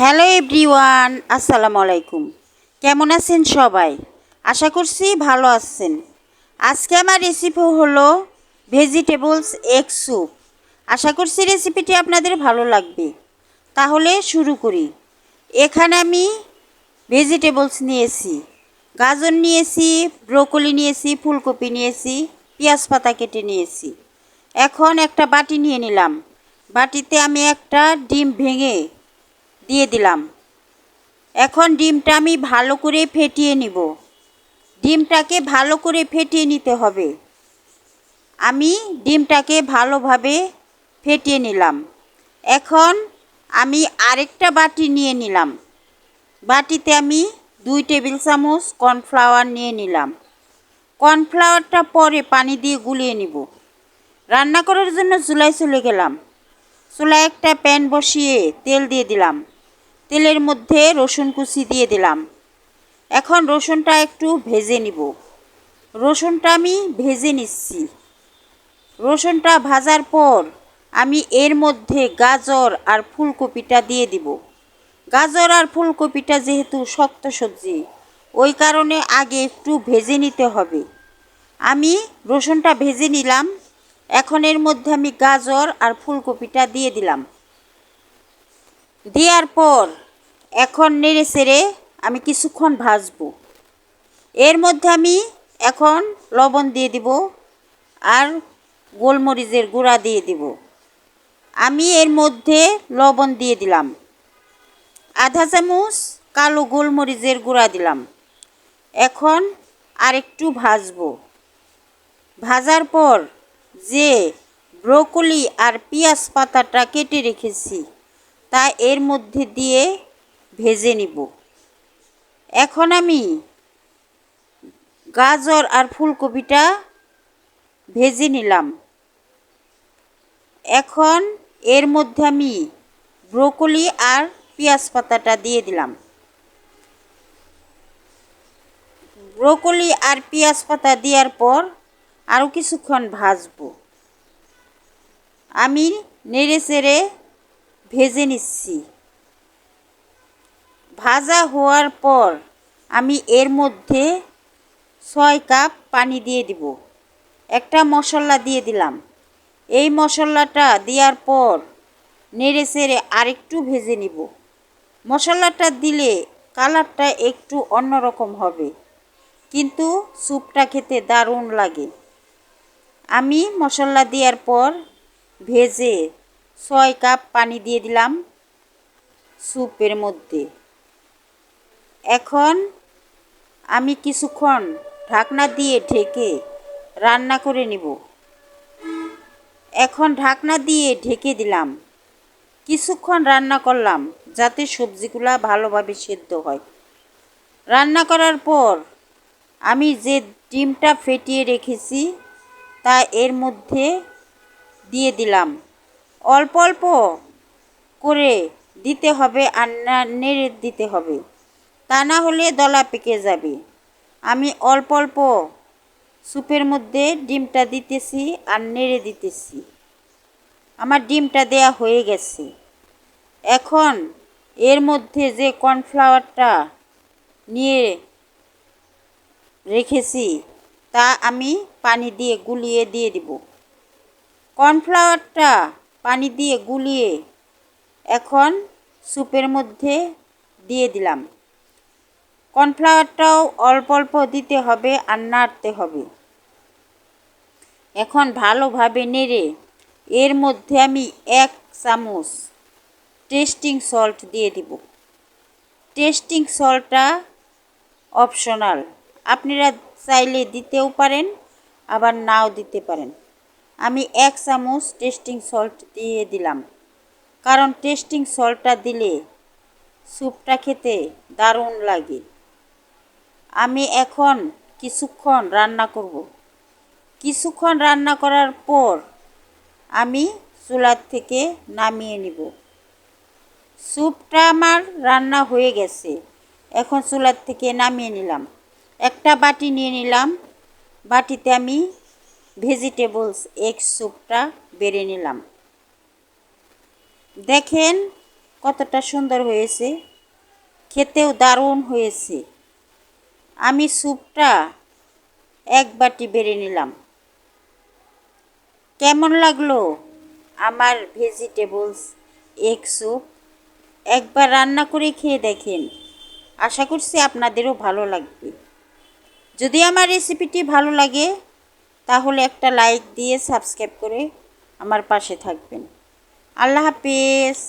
Hello everyone, আসসালামু আলাইকুম। কেমন আছেন সবাই? আশা করছি ভালো আছেন। আজকে আমার রেসিপি হলো ভেজিটেবলস এগ স্যুপ। আশা করছি রেসিপিটি আপনাদের ভালো লাগবে। তাহলে শুরু করি। এখানে আমি ভেজিটেবলস নিয়েছি, গাজর নিয়েছি, ব্রোকলি নিয়েছি, ফুলকপি নিয়েছি, পেঁয়াজ পাতা কেটে নিয়েছি। এখন একটা বাটি নিয়ে নিলাম। বাটিতে আমি একটা ডিম ভেঙে দিয়ে দিলাম। এখন ডিমটা আমি ভালো করে ফেটিয়ে নিব। ডিমটাকে ভালো করে ফেটিয়ে নিতে হবে। আমি ডিমটাকে ভালোভাবে ফেটিয়ে নিলাম। এখন আমি আরেকটা বাটি নিয়ে নিলাম। বাটিতে আমি 2 টেবিল চামচ কর্নফ্লাওয়ার নিয়ে নিলাম। কর্নফ্লাওয়ারটা পরে পানি দিয়ে গুলিয়ে নিব। রান্না করার জন্য চুলায় চলে গেলাম। চুলায় একটা প্যান বসিয়ে তেল দিয়ে দিলাম। তেলের মধ্যে রসুন কুচি দিয়ে দিলাম। এখন রসুনটা একটু ভেজে নিব। রসুনটা আমি ভেজে নিচ্ছি। রসুনটা ভাজার পর আমি এর মধ্যে গাজর আর ফুলকপিটা দিয়ে দিব। গাজর আর ফুলকপিটা যেহেতু শক্ত সবজি, ওই কারণে আগে একটু ভেজে নিতে হবে। আমি রসুনটা ভেজে নিলাম। এখন এর মধ্যে আমি গাজর আর ফুলকপিটা দিয়ে দিলাম। দেওয়ার পর এখন নেড়ে চেড়ে আমি কিছুক্ষণ ভাজবো। এর মধ্যে আমি এখন লবণ দিয়ে দিব আর গোলমরিচের গুঁড়া দিয়ে দিব। আমি এর মধ্যে লবণ দিয়ে দিলাম, আধা চামচ কালো গোলমরিচের গুঁড়া দিলাম। এখন আরেকটু ভাজবো। ভাজার পর যে ব্রোকলি আর পেঁয়াজ পাতাটা কেটে রেখেছি তা এর মধ্যে দিয়ে ভেজে নিব। এখন আমি গাজর আর ফুলকপিটা ভেজে নিলাম। এখন এর মধ্যে আমি ব্রোকলি আর পেঁয়াজ পাতাটা দিয়ে দিলাম। ব্রোকলি আর পেঁয়াজ পাতা দেওয়ার পর আরও কিছুক্ষণ ভাজবো। আমি নেড়ে চেড়ে ভেজে নিচ্ছি। ভাজা হওয়ার পর আমি এর মধ্যে 6 কাপ পানি দিয়ে দিব। একটা মশলা দিয়ে দিলাম। এই মশলাটা দেওয়ার পর নেড়ে চেড়ে আরেকটু ভেজে নিব। মশলাটা দিলে কালারটা একটু অন্যরকম হবে, কিন্তু স্যুপটা খেতে দারুণ লাগে। আমি মশলা দেওয়ার পর ভেজে 6 কাপ পানি দিয়ে দিলাম স্যুপের মধ্যে। এখন আমি কিছুক্ষণ ঢাকনা দিয়ে ঢেকে রান্না করে নিব। এখন ঢাকনা দিয়ে ঢেকে দিলাম। কিছুক্ষণ রান্না করলাম যাতে সবজিগুলা ভালোভাবে সেদ্ধ হয়। রান্না করার পর আমি যে ডিমটা ফেটিয়ে রেখেছি তা এর মধ্যে দিয়ে দিলাম। অল্প অল্প করে দিতে হবে আর নেড়ে দিতে হবে, তা না হলে দলা পেকে যাবে। আমি অল্প অল্প স্যুপের মধ্যে ডিমটা দিতেছি আর নেড়ে দিতেছি। আমার ডিমটা দেয়া হয়ে গেছে। এখন এর মধ্যে যে কর্নফ্লাওয়ারটা নিয়ে রেখেছি তা আমি পানি দিয়ে গুলিয়ে দিয়ে দিব। কর্নফ্লাওয়ারটা পানি দিয়ে গুলিয়ে এখন স্যুপের মধ্যে দিয়ে দিলাম। কর্নফ্লাওয়ারটাও অল্প অল্প দিতে হবে আর নাড়তে হবে। এখন ভালোভাবে নেড়ে এর মধ্যে আমি 1 চামচ টেস্টিং সল্ট দিয়ে দিব। টেস্টিং সল্টটা অপশনাল, আপনারা চাইলে দিতেও পারেন আবার নাও দিতে পারেন। আমি 1 চামচ টেস্টিং সল্ট দিয়ে দিলাম, কারণ টেস্টিং সল্টটা দিলে স্যুপটা খেতে দারুণ লাগে। আমি এখন কিছুক্ষণ রান্না করব। কিছুক্ষণ রান্না করার পর আমি চুলার থেকে নামিয়ে নিব। স্যুপটা আমার রান্না হয়ে গেছে। এখন চুলার থেকে নামিয়ে নিলাম। একটা বাটি নিয়ে নিলাম। বাটিতে আমি ভেজিটেবলস এগ স্যুপটা বেড়ে নিলাম। দেখেন কতটা সুন্দর হয়েছে, খেতেও দারুণ হয়েছে। আমি স্যুপটা এক বাটি বেড়ে নিলাম। কেমন লাগলো আমার ভেজিটেবলস এগ স্যুপ? একবার রান্না করে খেয়ে দেখেন, আশা করছি আপনাদেরও ভালো লাগবে। যদি আমার রেসিপিটি ভালো লাগে তাহলে একটা লাইক দিয়ে সাবস্ক্রাইব করে আমার পাশে থাকবেন। আল্লাহ হাফেজ।